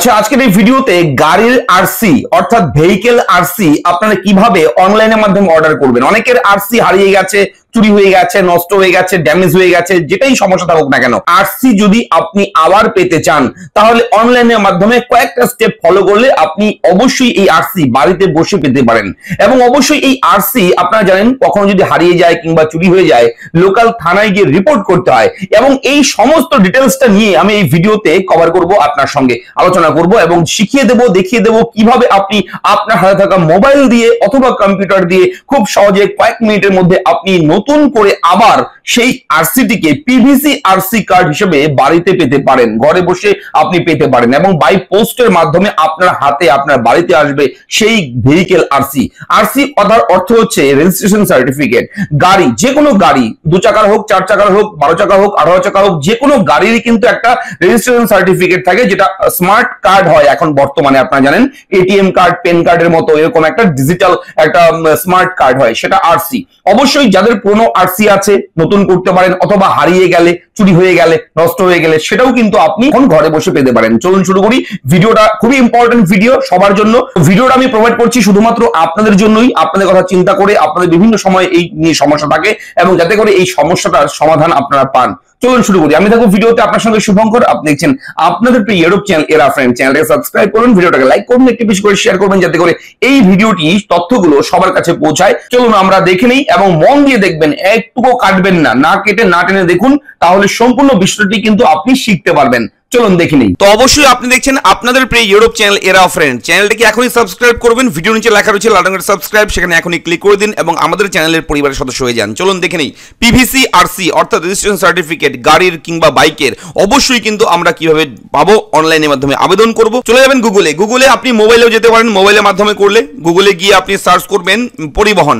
আচ্ছা, আজকের এই ভিডিওতে গাড়ির আরসি অর্থাৎ ভেহিকেল আরসি আপনারা কিভাবে অনলাইনের মাধ্যমে অর্ডার করবেন। অনেকের আরসি হারিয়ে গেছে, চুরি হয়ে গেছে, নষ্ট হয়ে গেছে, ড্যামেজ হয়ে গেছে, যেটাই সমস্যা থাকুক না কেন, আরসি যদি আপনি আবার পেতে চান তাহলে অনলাইনের মাধ্যমে কয়েকটা স্টেপ ফলো করলে আপনি অবশ্যই এই আরসি বাড়িতে বসে পেতে পারেন। এবং অবশ্যই এই আরসি আপনারা জানেন কখনো যদি হারিয়ে যায় কিংবা চুরি হয়ে যায় লোকাল থানায় গিয়ে রিপোর্ট করতে হয়। এবং এই সমস্ত ডিটেলসটা নিয়ে আমি এই ভিডিওতে কভার করব, আপনার সঙ্গে আলোচনা করব এবং শিখিয়ে দেব, দেখিয়ে দেব কিভাবে আপনি আপনার হাতে থাকা মোবাইল দিয়ে অথবা কম্পিউটার দিয়ে খুব সহজে কয়েক মিনিটের মধ্যে আপনি নতুন করে আবার সেই আরসিটিকে পিভিসি আরসি কার্ড হিসেবে বাড়িতে পেতে পারেন, ঘরে বসে আপনি পেতে পারেন এবং বাই পোস্টের মাধ্যমে আপনার হাতে আপনার বাড়িতে আসবে সেই ভেহিকেল আরসি। আরসি অর্থ হচ্ছে রেজিস্ট্রেশন সার্টিফিকেট। গাড়ি, যে কোনো গাড়ি, 2 চাকার হোক, 4 চাকার হোক, 12 চাকা হোক, 18 চাকা হোক, যে কোনো গাড়িরই কিন্তু একটা রেজিস্ট্রেশন সার্টিফিকেট থাকে, যেটা স্মার্ট কার্ড হয় এখন বর্তমানে। আপনারা জানেন এটিএম কার্ড, পেন কার্ডের মতো এরকম একটা ডিজিটাল একটা স্মার্ট কার্ড হয়, সেটা আরসি। অবশ্যই যাদের পুরনো আরসি আছে নতুন করতে পারেন, অথবা হারিয়ে গেলে, চুরি হয়ে গেলে, নষ্ট হয়ে গেলে সেটাও কিন্তু আপনি এখন ঘরে বসে পেতে পারেন। চলুন শুরু করি। ভিডিওটা খুবই ইম্পর্টেন্ট ভিডিও সবার জন্য। ভিডিওটা আমি প্রোভাইড করছি শুধুমাত্র আপনাদের জন্যই, আপনাদের কথা চিন্তা করে, আপনাদের বিভিন্ন সময় এই নিয়ে সমস্যা থাকে এবং যাতে করে এই সমস্যাটার সমাধান আপনারা পান। চলুন শুরু করি। আমি থাকবো ভিডিওতে আপনার সঙ্গে শুভঙ্কর। আপনি দেখছেন আপনাদের প্রিয় ইউটিউব চ্যানেল এরা ফ্রেন্ড। চ্যানেলটাকে সাবস্ক্রাইব করুন, ভিডিওটাকে লাইক করুন, একটু বেশি করে শেয়ার করবেন যাতে করে এই ভিডিওটি তথ্যগুলো সবার কাছে পৌঁছায়। চলুন আমরা দেখে নেই এবং মন দিয়ে দেখবেন, একটুকু কাটবেন না, না কেটে না টেনে দেখুন, তাহলে সম্পূর্ণ বিষয়টি কিন্তু আপনি শিখতে পারবেন। চলুন দেখে নিই। তো অবশ্যই আপনি দেখছেন আপনাদের প্রিয় ইউটিউব চ্যানেল এরা ফ্রেন্ড। চ্যানেলটাকে এখনই সাবস্ক্রাইব করবেন, ভিডিও নিচে লেখা রয়েছে লাল রঙের সাবস্ক্রাইব, সেখানে এখনই ক্লিক করে দিন এবং আমাদের চ্যানেলের পরিবারের সদস্য হয়ে যান। চলুন দেখে নিই পিভিসি আরসি অর্থাৎ রেজিস্ট্রেশন সার্টিফিকেট গাড়ির কিংবা বাইকের অবশ্যই কিন্তু আমরা কিভাবে পাবো, অনলাইনের মাধ্যমে আবেদন করব। চলে যাবেন গুগলে আপনি মোবাইলেও যেতে পারেন, মোবাইলের মাধ্যমে করলে গুগলে গিয়ে আপনি সার্চ করবেন পরিবহন,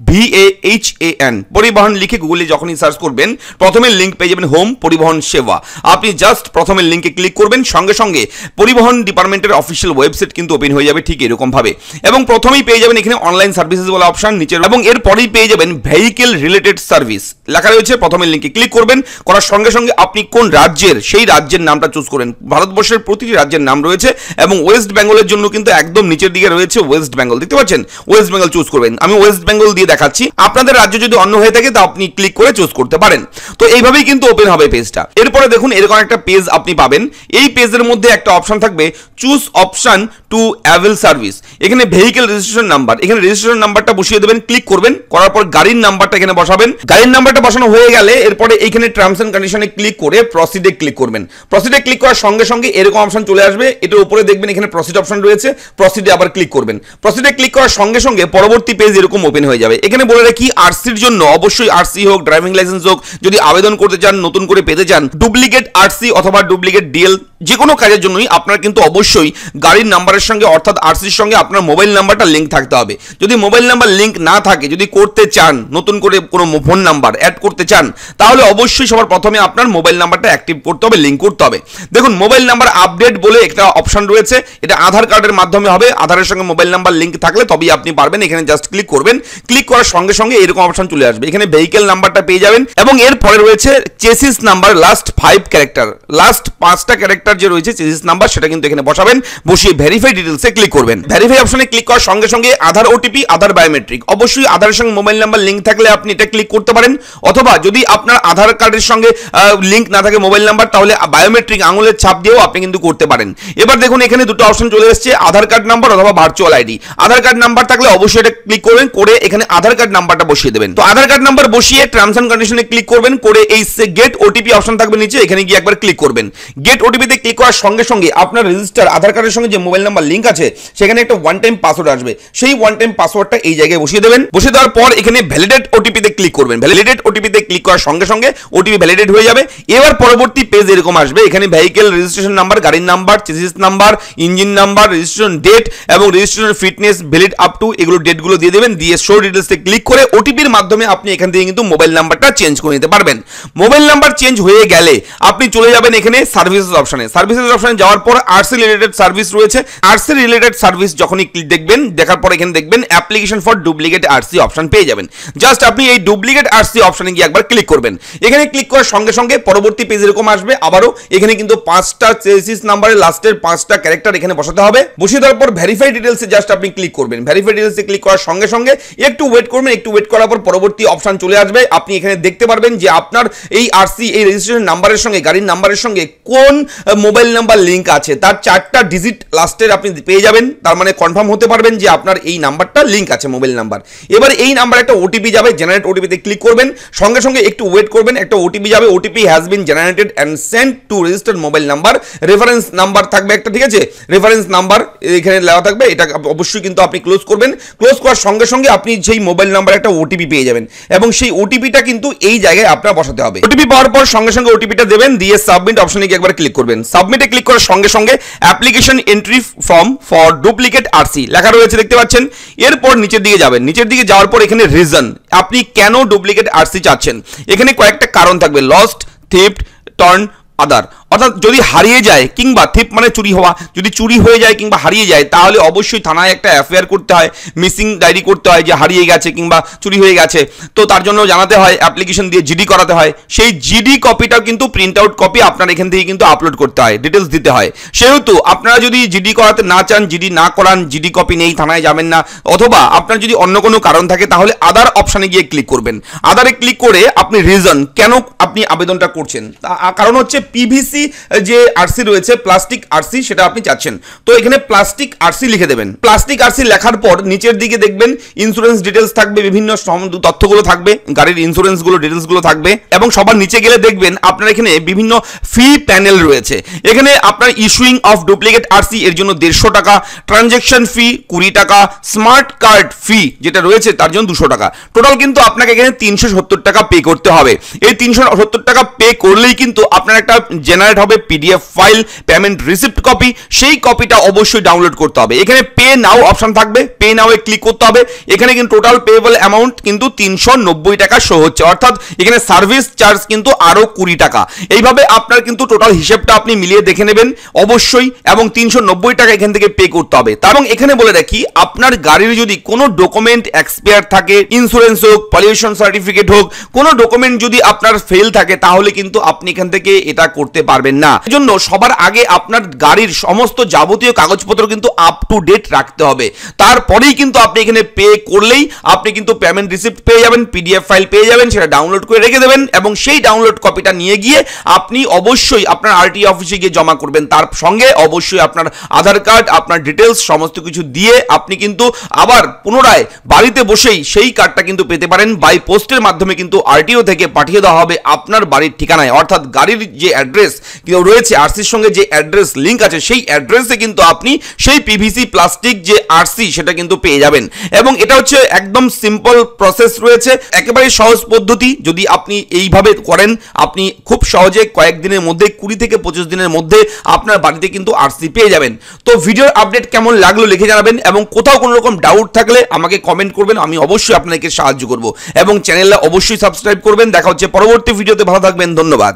PARIVAHAN, পরিবহন লিখে গুগলে যখনই সার্চ করবেন প্রথমে লিঙ্ক পেয়ে যাবেন হোম পরিবহন সেবা। আপনি জাস্ট প্রথমে লিঙ্কে ক্লিক করবেন, সঙ্গে সঙ্গে পরিবহন ডিপার্টমেন্টের অফিসিয়াল ওয়েবসাইট কিন্তু ওপেন হয়ে যাবে ঠিক এরকম ভাবে। এবং প্রথমেই পেয়ে যাবেন এখানে অনলাইন সার্ভিসেস বলা অপশন নিচে, এবং এরপরেই পেয়ে যাবেন ভেহিকেল রিলেটেড সার্ভিস লেখা রয়েছে। প্রথমে লিঙ্কে ক্লিক করবেন, করার সঙ্গে সঙ্গে আপনি কোন রাজ্যের সেই রাজ্যের নামটা চুজ করেন। ভারতবর্ষের প্রতিটি রাজ্যের নাম রয়েছে এবং ওয়েস্ট বেঙ্গলের জন্য কিন্তু একদম নিচের দিকে রয়েছে ওয়েস্ট বেঙ্গল, দেখতে পাচ্ছেন, ওয়েস্ট বেঙ্গল চুজ করবেন। আমি ওয়েস্ট বেঙ্গল দিয়ে দেখাচ্ছি, আপনাদের রাজ্য যদি অন্য হয়ে থাকে তা আপনি ক্লিক করে চুজ করতে পারেন। তো এইভাবেই কিন্তু ওপেন হবে পেজটা। এরপরে দেখুন এরকম একটা পেজ আপনি পাবেন। এই পেজের মধ্যে একটা অপশন থাকবে choose option two avail service. এখানে ভেহিকেল রেজিস্ট্রেশন নাম্বার, এখানে রেজিস্ট্রেশন নাম্বারটা বসিয়ে দেবেন, ক্লিক করবেন, করার পর গাড়ির নাম্বারটা এখানে বসাবেন। গাড়ির নাম্বারটা বসানো হয়ে গেলে এরপরে এখানে টার্মস এন্ড কন্ডিশনে ক্লিক করে প্রসিডে ক্লিক করবেন। প্রসিডে ক্লিক করার সঙ্গে সঙ্গে এরকম অপশন চলে আসবে। এটার উপরে দেখবেন এখানে প্রসিড অপশন রয়েছে, প্রসিডে আবার ক্লিক করবেন। প্রসিডে ক্লিক করার সঙ্গে সঙ্গে পরবর্তী পেজ এরকম ওপেন হয়ে যাবে। এখানে বলে রাখি আরসির জন্য অবশ্যই আরসি হোক, ড্রাইভিং লাইসেন্স হোক, যদি আবেদন করতে চান, নতুন করে পেতে চান, ডুপ্লিকেট আরসি অথবা ডুপ্লিকেট ডিএল যে কোনো কাজের জন্যই আপনার কিন্তু অবশ্যই গাড়ির নাম্বারের সঙ্গে অর্থাৎ আরসির সঙ্গে আপনার মোবাইল নাম্বারটা লিঙ্ক থাকতে হবে। যদি মোবাইল নাম্বার লিঙ্ক না থাকে, যদি করতে চান, নতুন করে কোনো ফোন নাম্বার অ্যাড করতে চান, তাহলে অবশ্যই সবার প্রথমে আপনার মোবাইল নাম্বারটা অ্যাক্টিভ করতে হবে, লিঙ্ক করতে হবে। দেখুন মোবাইল নাম্বার আপডেট বলে একটা অপশন রয়েছে, এটা আধার কার্ডের মাধ্যমে হবে। আধারের সঙ্গে মোবাইল নাম্বার লিঙ্ক থাকলে তবেই আপনি পারবেন। এখানে জাস্ট ক্লিক করবেন, ক্লিক করার সঙ্গে সঙ্গে এরকম অপশন চলে আসবে। এখানে ভেহিকেল নাম্বারটা পেয়ে যাবেন এবং এরপরে রয়েছে chassis number, last 5 character, last 5টা ক্যারেক্টার যে রয়েছে চেসিস নাম্বার, সেটা কিন্তু এখানে বসাবেন। বসিয়ে ভেরিফাই ডিটেইলসে ক্লিক করবেন। ভেরিফাই অপশনে ক্লিক করার সঙ্গে সঙ্গে আধার ওটিপি, আধার বায়োমেট্রিক, অবশ্যই আধারের সঙ্গে মোবাইল নাম্বার লিঙ্ক থাকলে আপনি এটা ক্লিক করতে পারেন। অথবা যদি আপনার আধার কার্ডের সঙ্গে লিঙ্ক না থাকে মোবাইল নাম্বার, তাহলে বায়োমেট্রিক আঙুলের ছাপ দিয়েও আপনি কিন্তু করতে পারেন। এবার দেখুন এখানে দুটো অপশন চলে এসেছে, আধার কার্ড নাম্বার অথবা ভার্চুয়াল আইডি। আধার কার্ড নাম্বার থাকলে অবশ্যই এটা ক্লিক করবেন, করে এখানে আধার কার্ড নাম্বারটা বসিয়ে দেবেন। তো আধার কার্ড নাম্বার বসিয়ে টার্মস এন্ড কন্ডিশনে ক্লিক করবেন, করে এই গেট ওটিপি অপশন থাকবে নিচে, এখানে গিয়ে একবার ক্লিক করবেন। গেট ওটিপিতে ক্লিক করার সঙ্গে সঙ্গে আপনার রেজিস্টার আধার কার্ডের সঙ্গে যে মোবাইল নাম্বার লিঙ্ক আছে সেখানে একটা ওয়ান টাইম পাসওয়ার্ড আসবে। সেই ওয়ান টাইম পাসওয়ার্ডটা এই জায়গায় বসিয়ে দেবেন। বসিয়ে দেওয়ার পর এখানে ভ্যালিডেট ওটিপিতে ক্লিক করবেন। ভ্যালিডেট ওটিপিতে ক্লিক করার সঙ্গে সঙ্গে ওটিপি ভ্যালিডেট হয়ে যাবে। এবার পরবর্তী পেজ এরকম আসবে, এখানে ভেহিকেল রেজিস্ট্রেশন নাম্বার, গাড়ির number, chassis number, engine number, registration date এবং registration fitness, valid up to, এগুলো ডেটগুলো দিয়ে দেবেন। দিয়ে শো ডিটেইলসে ক্লিক করে ওটিপির মাধ্যমে আপনি এখান থেকে কিন্তু মোবাইল নাম্বারটা চেঞ্জ করে নিতে পারবেন। মোবাইল নাম্বার চেঞ্জ হয়ে গেলে আপনি চলে চলে যাবেন এখানে সার্ভিসেস অপশনে। সার্ভিসেস অপশনে যাওয়ার পর আরসি রিলেটেড সার্ভিস রয়েছে। আরসি রিলেটেড সার্ভিস যখনই দেখবেন, দেখার পর এখানে দেখবেন application for duplicate RC option পেয়ে যাবেন। জাস্ট আপনি এই ডুপ্লিকেট আরসি অপশনে গিয়ে একবার ক্লিক করবেন। এখানে ক্লিক করার সঙ্গে সঙ্গে পরবর্তী পেজ এরকম আসবে। আবারও এখানে কিন্তু 5টা চেসিস নাম্বারের লাস্টের 5টা ক্যারেক্টার এখানে বসাতে হবে। বসিয়ে দেওয়ার পর ভেরিফাই ডিটেলসে জাস্ট আপনি ক্লিক করবেন। ভেরিফাই ডিটেলসে ক্লিক করার সঙ্গে সঙ্গে একটু ওয়েট করবেন। একটু ওয়েট করার পর পরবর্তী অপশন চলে আসবে। আপনি এখানে দেখতে পারবেন যে আপনার এই আরসি, এই রেজিস্ট্রেশন নাম্বারের সঙ্গে, গাড়ির নাম্বারের সঙ্গে কোন মোবাইল নাম্বার লিঙ্ক আছে তার 4টা ডিজিট লাস্টের আপনি পেয়ে যাবেন। তার মানে কনফার্ম হতে পারবেন যে আপনার এই নাম্বারটা লিঙ্ক আছে, মোবাইল নাম্বার। এবার এই নাম্বার একটা ওটিপি যাবে, জেনারেট ওটিপিতে ক্লিক করবেন। সঙ্গে সঙ্গে একটু ওয়েট করবেন, একটা ওটিপি যাবে। OTP has been generated and sent to registered mobile number. Reference number থাকবে একটা, ঠিক আছে? রেফারেন্স নাম্বার এখানে দেওয়া থাকবে। এটা অবশ্যই কিন্তু আপনি ক্লোজ করবেন। ক্লোজ করার সঙ্গে সঙ্গে আপনি সেই মোবাইল নাম্বার একটা ওটিপি পেয়ে যাবেন এবং সেই ওটিপিটা কিন্তু এই জায়গায় আপনার বসাতে হবে। ওটিপি পাওয়ার পর সঙ্গে সঙ্গে ওটিপিটা দেবেন, দিয়ে সাবমিট অপশনে গিয়ে একবার ক্লিক করবেন। সাবমিটে ক্লিক করার সঙ্গে সঙ্গে application entry form for duplicate RC লেখা রয়েছে, দেখতে পাচ্ছেন। এরপর নিচের দিকে যাবেন। নিচের দিকে যাওয়ার পর এখানে রিজন, আপনি কেন ডুপ্লিকেট আরসি চাচ্ছেন। এখানে কয়েকটা কারণ থাকবে, লস্ট, থিফট, টর্ন, আদার। অর্থাৎ যদি হারিয়ে যায় কিংবা থিপ মানে চুরি হওয়া, যদি চুরি হয়ে যায় কিংবা হারিয়ে যায় তাহলে অবশ্যই থানায় একটা এফআইআর করতে হয়, মিসিং ডায়েরি করতে হয় যে হারিয়ে গেছে কিংবা চুরি হয়ে গেছে। তো তার জন্য জানাতে হয়, অ্যাপ্লিকেশন দিয়ে জিডি করাতে হয়। সেই জিডি কপিটাও কিন্তু প্রিন্ট আউট কপি আপনার এখান থেকে কিন্তু আপলোড করতে হয়, ডিটেলস দিতে হয়। সেহেতু আপনারা যদি জিডি করাতে না চান, জিডি না করান, জিডি কপি নেই, থানায় যাবেন না, অথবা আপনার যদি অন্য কোনো কারণ থাকে তাহলে আদার অপশানে গিয়ে ক্লিক করবেন। আদারে ক্লিক করে আপনি রিজন কেন আপনি আবেদনটা করছেন, কারণ হচ্ছে পিভিসি যে আরসি রয়েছে, প্লাস্টিক আরসি, সেটা আপনি চাচ্ছেন। তো এখানে প্লাস্টিক আরসি লিখে দেবেন। প্লাস্টিক আরসি লেখার পর নিচের দিকে দেখবেন ইন্স্যুরেন্স ডিটেলস থাকবে, বিভিন্ন তথ্যগুলো থাকবে, গাড়ির ইন্স্যুরেন্সগুলো ডিটেলসগুলো থাকবে এবং সবার নিচে গেলে দেখবেন আপনার এখানে বিভিন্ন ফি প্যানেল রয়েছে। এখানে আপনার ইস্যুইং অফ ডুপ্লিকেট আরসি এর জন্য 150 টাকা, ট্রানজ্যাকশন ফি 20 টাকা, স্মার্ট কার্ড ফি যেটা রয়েছে তার জন্য 200 টাকা। টোটাল কিন্তু আপনাকে এখানে 370 টাকা পে করতে হবে। এই 370 টাকা পে করলেই কিন্তু আপনার একটা জেনারেট হবে PDF file, payment receipt copy. সেই কপিটা অবশ্যই ডাউনলোড করতে হবে। এখানে পে নাও অপশন থাকবে, পে নাও এ ক্লিক করতে হবে। এখানে কিন্তু টোটাল পেয়েবল অ্যামাউন্ট কিন্তু 390 টাকা শো হচ্ছে, অর্থাৎ এখানে সার্ভিস চার্জ কিন্তু আরো 20 টাকা। এইভাবে আপনার কিন্তু টোটাল হিসেবটা আপনি মিলিয়ে দেখে নেবেন অবশ্যই, এবং 390 টাকা এখান থেকে পে করতে হবে। এবং এখানে বলে রাখি, আপনার গাড়ির যদি কোনো ডকুমেন্ট এক্সপায়ার থাকে, ইন্স্যুরেন্স হোক, পলিউশন সার্টিফিকেট হোক, কোনো ডকুমেন্ট যদি আপনার ফেল থাকে তাহলে কিন্তু আপনি এখান থেকে এটা করতে পারবেন না। এজন্য সবার আগে আপনার গাড়ির সমস্ত যাবতীয় কাগজপত্র কিন্তু আপ টু ডেট রাখতে হবে। তারপরেই কিন্তু আপনি এখানে পে করলেই আপনি কিন্তু পেমেন্ট রিসিপ্ট পেয়ে যাবেন, পিডিএফ ফাইল পেয়ে যাবেন, সেটা ডাউনলোড করে রেখে দেবেন এবং সেই ডাউনলোড কপিটা নিয়ে গিয়ে আপনি অবশ্যই আপনার আরটিআই অফিসে গিয়ে জমা করবেন। তার সঙ্গে অবশ্যই আপনার আধার কার্ড, আপনার ডিটেলস সমস্ত কিছু দিয়ে আপনি কিন্তু আবার পুনরায় বাড়িতে বসেই সেই কার্ডটা কিন্তু পেতে পারেন। বাই পোস্টের মাধ্যমে কিন্তু আরটিও থেকে পাঠিয়ে দেওয়া হবে আপনার বাড়ির ঠিকানায়, অর্থাৎ গাড়ির যে অ্যাড্রেস রয়েছে, আরসির সঙ্গে যে অ্যাড্রেস লিঙ্ক আছে সেই অ্যাড্রেসে কিন্তু আপনি সেই পিভিসি প্লাস্টিক যে আরসি সেটা কিন্তু পেয়ে যাবেন। এবং এটা হচ্ছে একদম সিম্পল প্রসেস রয়েছে, একেবারে সহজ পদ্ধতি। যদি আপনি এইভাবে করেন আপনি খুব সহজে কয়েকদিনের মধ্যে, 20 থেকে 25 দিনের মধ্যে আপনার বাড়িতে কিন্তু আরসি পেয়ে যাবেন। তো ভিডিওর আপডেট কেমন লাগলো লিখে জানাবেন এবং কোথাও কোনো রকম ডাউট থাকলে আমাকে কমেন্ট করবেন, আমি অবশ্যই আপনাকে সাহায্য করব। এবং চ্যানেলটা অবশ্যই সাবস্ক্রাইব করবেন। দেখা হচ্ছে পরবর্তী ভিডিওতে, ভালো থাকবেন, ধন্যবাদ।